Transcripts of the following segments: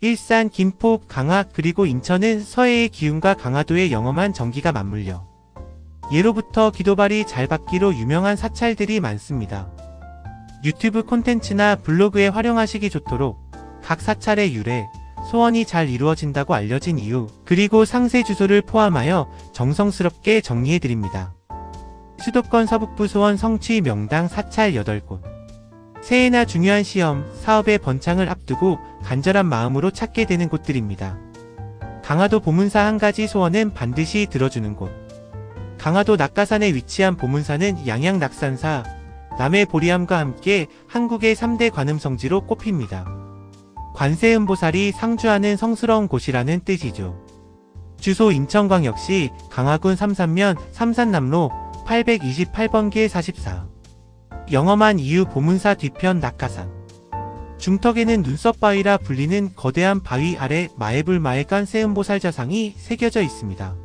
일산, 김포, 강화 그리고 인천은 서해의 기운과 강화도의 영험한 정기가 맞물려 예로부터 기도발이 잘 받기로 유명한 사찰들이 많습니다. 유튜브 콘텐츠나 블로그에 활용하시기 좋도록 각 사찰의 유래, 소원이 잘 이루어진다고 알려진 이유, 그리고 상세 주소를 포함하여 정성스럽게 정리해드립니다. 수도권 서북부 소원 성취 명당 사찰 8곳. 새해나 중요한 시험, 사업의 번창을 앞두고 간절한 마음으로 찾게 되는 곳들입니다. 강화도 보문사 한 가지 소원은 반드시 들어주는 곳. 강화도 낙가산에 위치한 보문사는 양양낙산사, 남해 보리암과 함께 한국의 3대 관음성지로 꼽힙니다. 관세음보살이 상주하는 성스러운 곳이라는 뜻이죠. 주소 인천광역시 강화군 삼산면 삼산남로 828번길 44. 영험한 이유 보문사 뒤편 낙가산. 중턱에는 눈썹바위라 불리는 거대한 바위 아래 마애불마의 관세음보살 자상이 새겨져 있습니다.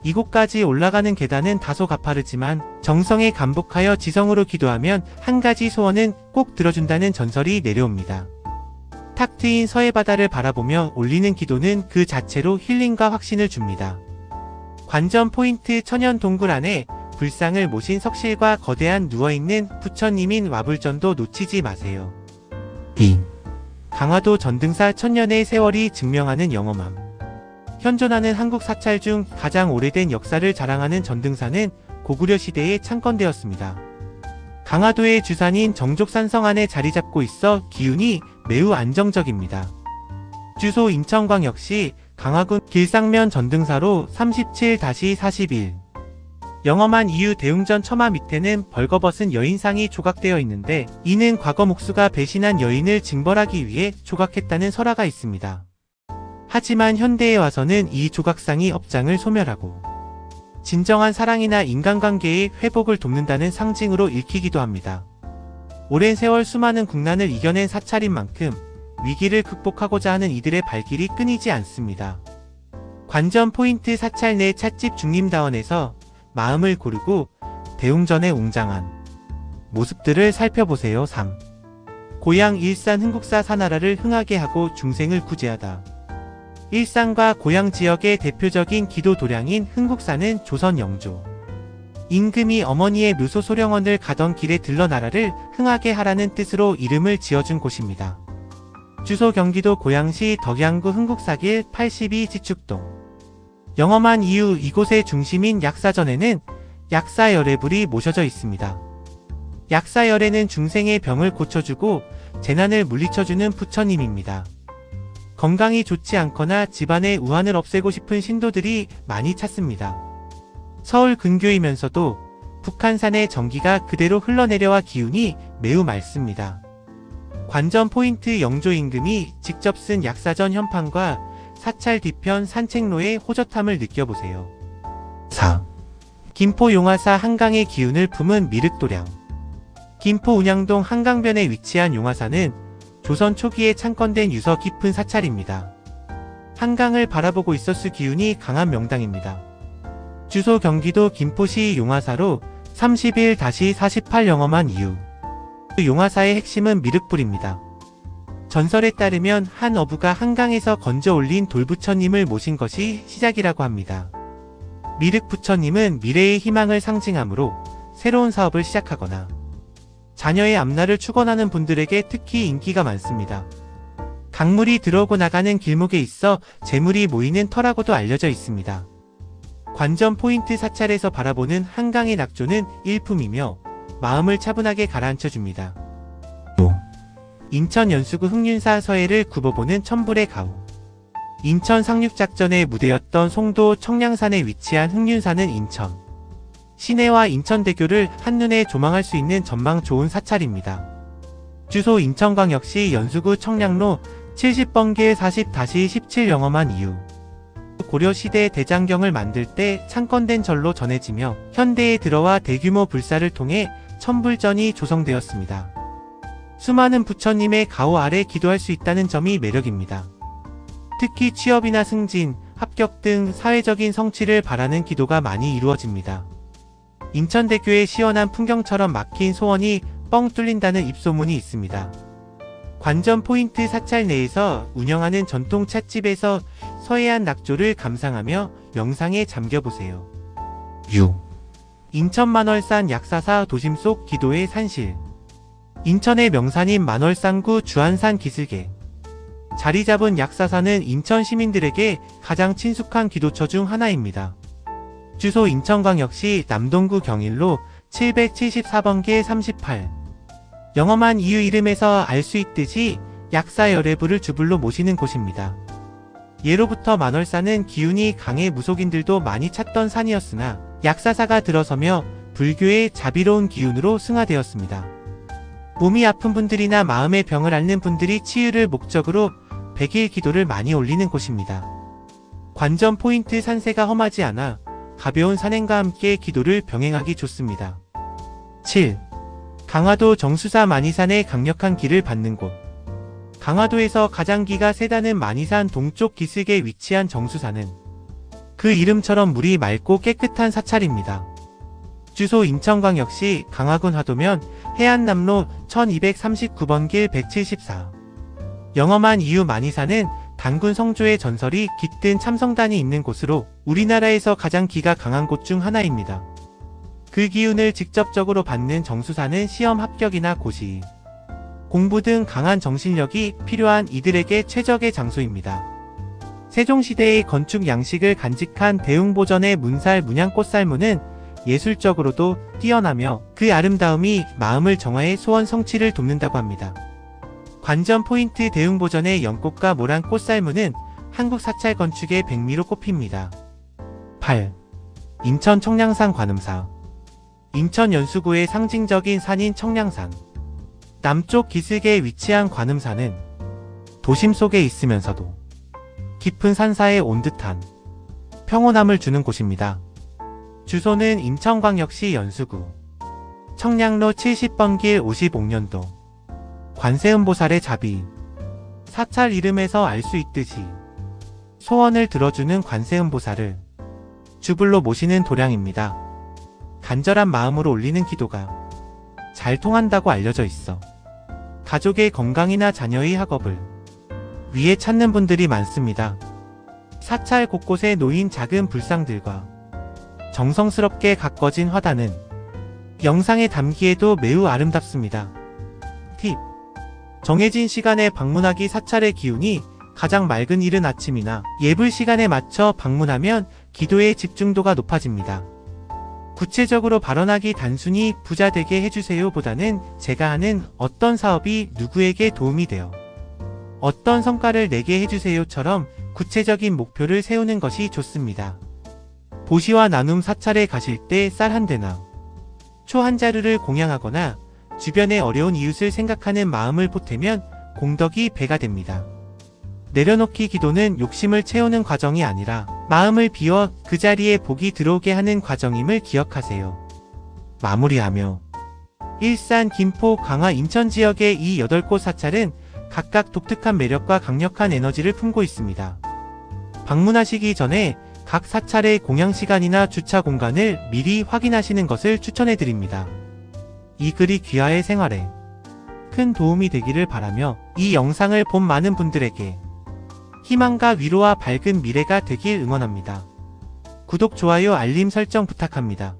이곳까지 올라가는 계단은 다소 가파르지만 정성에 감복하여 지성으로 기도하면 한 가지 소원은 꼭 들어준다는 전설이 내려옵니다. 탁 트인 서해바다를 바라보며 올리는 기도는 그 자체로 힐링과 확신을 줍니다. 관전 포인트 천연 동굴 안에 불상을 모신 석실과 거대한 누워있는 부처님인 와불전도 놓치지 마세요. 2. 강화도 전등사 천년의 세월이 증명하는 영험함. 현존하는 한국 사찰 중 가장 오래된 역사를 자랑하는 전등사는 고구려 시대에 창건되었습니다. 강화도의 주산인 정족산성 안에 자리 잡고 있어 기운이 매우 안정적입니다. 주소 인천광역시 강화군 길상면 전등사로 37-41. 영험한 이유 대웅전 처마 밑에는 벌거벗은 여인상이 조각되어 있는데 이는 과거 목수가 배신한 여인을 징벌하기 위해 조각했다는 설화가 있습니다. 하지만 현대에 와서는 이 조각상이 업장을 소멸하고 진정한 사랑이나 인간관계의 회복을 돕는다는 상징으로 읽히기도 합니다. 오랜 세월 수많은 국난을 이겨낸 사찰인 만큼 위기를 극복하고자 하는 이들의 발길이 끊이지 않습니다. 관전 포인트 사찰 내 찻집 중림다원에서 마음을 고르고 대웅전의 웅장한 모습들을 살펴보세요. 3. 고향 일산 흥국사 사나라를 흥하게 하고 중생을 구제하다. 일산과 고향 지역의 대표적인 기도 도량인 흥국사는 조선 영조 임금이 어머니의 묘소 소령원을 가던 길에 들러 나라를 흥하게 하라는 뜻으로 이름을 지어준 곳입니다. 주소 경기도 고양시 덕양구 흥국사길 82 지축동. 영험한 이유 이곳의 중심인 약사전에는 약사열애불이 모셔져 있습니다. 약사열애는 중생의 병을 고쳐주고 재난을 물리쳐주는 부처님입니다. 건강이 좋지 않거나 집안의 우환을 없애고 싶은 신도들이 많이 찾습니다. 서울 근교이면서도 북한산의 전기가 그대로 흘러내려와 기운이 매우 맑습니다. 관전 포인트 영조 임금이 직접 쓴 약사전 현판과 사찰 뒤편 산책로의 호젓함을 느껴보세요. 4. 김포 용화사 한강의 기운을 품은 미륵도량. 김포 운양동 한강변에 위치한 용화사는 조선 초기에 창건된 유서 깊은 사찰입니다. 한강을 바라보고 있었을 기운이 강한 명당입니다. 주소 경기도 김포시 용화사로 31-48 영험한 이유. 용화사의 핵심은 미륵불입니다. 전설에 따르면 한 어부가 한강에서 건져 올린 돌부처님을 모신 것이 시작이라고 합니다. 미륵부처님은 미래의 희망을 상징하므로 새로운 사업을 시작하거나 자녀의 앞날을 축원하는 분들에게 특히 인기가 많습니다. 강물이 들어오고 나가는 길목에 있어 재물이 모이는 터라고도 알려져 있습니다. 관전 포인트 사찰에서 바라보는 한강의 낙조는 일품이며 마음을 차분하게 가라앉혀줍니다. 인천 연수구 흥륜사 서해를 굽어보는 천불의 가오. 인천 상륙작전의 무대였던 송도 청량산에 위치한 흥륜사는 인천 시내와 인천대교를 한눈에 조망할 수 있는 전망 좋은 사찰입니다. 주소 인천광역시 연수구 청량로 70번길 40-17 영험한 이유. 고려시대 대장경을 만들 때 창건된 절로 전해지며 현대에 들어와 대규모 불사를 통해 천불전이 조성되었습니다. 수많은 부처님의 가호 아래 기도할 수 있다는 점이 매력입니다. 특히 취업이나 승진, 합격 등 사회적인 성취를 바라는 기도가 많이 이루어집니다. 인천대교의 시원한 풍경처럼 막힌 소원이 뻥 뚫린다는 입소문이 있습니다. 관전 포인트 사찰 내에서 운영하는 전통 찻집에서 서해안 낙조를 감상하며 명상에 잠겨보세요. 6. 인천 만월산 약사사 도심 속 기도의 산실. 인천의 명산인 만월산구 주안산 기슭에 자리 잡은 약사사는 인천 시민들에게 가장 친숙한 기도처 중 하나입니다. 주소 인천광역시 남동구 경일로 774번길 38. 영험한 이유 이름에서 알 수 있듯이 약사 열애부를 주불로 모시는 곳입니다. 예로부터 만월산은 기운이 강해 무속인들도 많이 찾던 산이었으나 약사사가 들어서며 불교의 자비로운 기운으로 승화되었습니다. 몸이 아픈 분들이나 마음의 병을 앓는 분들이 치유를 목적으로 100일 기도를 많이 올리는 곳입니다. 관전 포인트 산세가 험하지 않아 가벼운 산행과 함께 기도를 병행하기 좋습니다. 7. 강화도 정수사 만이산의 강력한 기를 받는 곳. 강화도에서 가장 기가 세다는 만이산 동쪽 기슭에 위치한 정수사는 그 이름처럼 물이 맑고 깨끗한 사찰입니다. 주소 인천광역시 강화군 하도면 해안남로 1239번길 174. 영험한 이유 만이산은 단군 성조의 전설이 깃든 참성단이 있는 곳으로 우리나라에서 가장 기가 강한 곳 중 하나입니다. 그 기운을 직접적으로 받는 정수사는 시험 합격이나 고시, 공부 등 강한 정신력이 필요한 이들에게 최적의 장소입니다. 세종시대의 건축 양식을 간직한 대웅보전의 문살 문양꽃살무는 예술적으로도 뛰어나며 그 아름다움이 마음을 정화해 소원 성취를 돕는다고 합니다. 관전 포인트 대웅보전의 연꽃과 모란 꽃살무는 한국 사찰 건축의 백미로 꼽힙니다. 8. 인천 청량산 관음사. 인천 연수구의 상징적인 산인 청량산. 남쪽 기슭에 위치한 관음산은 도심 속에 있으면서도 깊은 산사에 온 듯한 평온함을 주는 곳입니다. 주소는 인천광역시 연수구 청량로 70번길 55년도. 관세음보살의 자비. 사찰 이름에서 알 수 있듯이 소원을 들어주는 관세음보살을 주불로 모시는 도량입니다. 간절한 마음으로 올리는 기도가 잘 통한다고 알려져 있어 가족의 건강이나 자녀의 학업을 위해 찾는 분들이 많습니다. 사찰 곳곳에 놓인 작은 불상들과 정성스럽게 가꿔진 화단은 영상에 담기에도 매우 아름답습니다. 팁. 정해진 시간에 방문하기. 사찰의 기운이 가장 맑은 이른 아침이나 예불 시간에 맞춰 방문하면 기도의 집중도가 높아집니다. 구체적으로 발언하기. 단순히 부자 되게 해주세요 보다는 제가 하는 어떤 사업이 누구에게 도움이 되어 어떤 성과를 내게 해주세요처럼 구체적인 목표를 세우는 것이 좋습니다. 보시와 나눔. 사찰에 가실 때 쌀 한 대나 초 한 자루를 공양하거나 주변의 어려운 이웃을 생각하는 마음을 보태면 공덕이 배가 됩니다. 내려놓기. 기도는 욕심을 채우는 과정이 아니라 마음을 비워 그 자리에 복이 들어오게 하는 과정임을 기억하세요. 마무리하며 일산, 김포, 강화, 인천 지역의 이 8곳 사찰은 각각 독특한 매력과 강력한 에너지를 품고 있습니다. 방문하시기 전에 각 사찰의 공양 시간이나 주차 공간을 미리 확인하시는 것을 추천해드립니다. 이 글이 귀하의 생활에 큰 도움이 되기를 바라며 이 영상을 본 많은 분들에게 희망과 위로와 밝은 미래가 되길 응원합니다. 구독, 좋아요, 알림 설정 부탁합니다.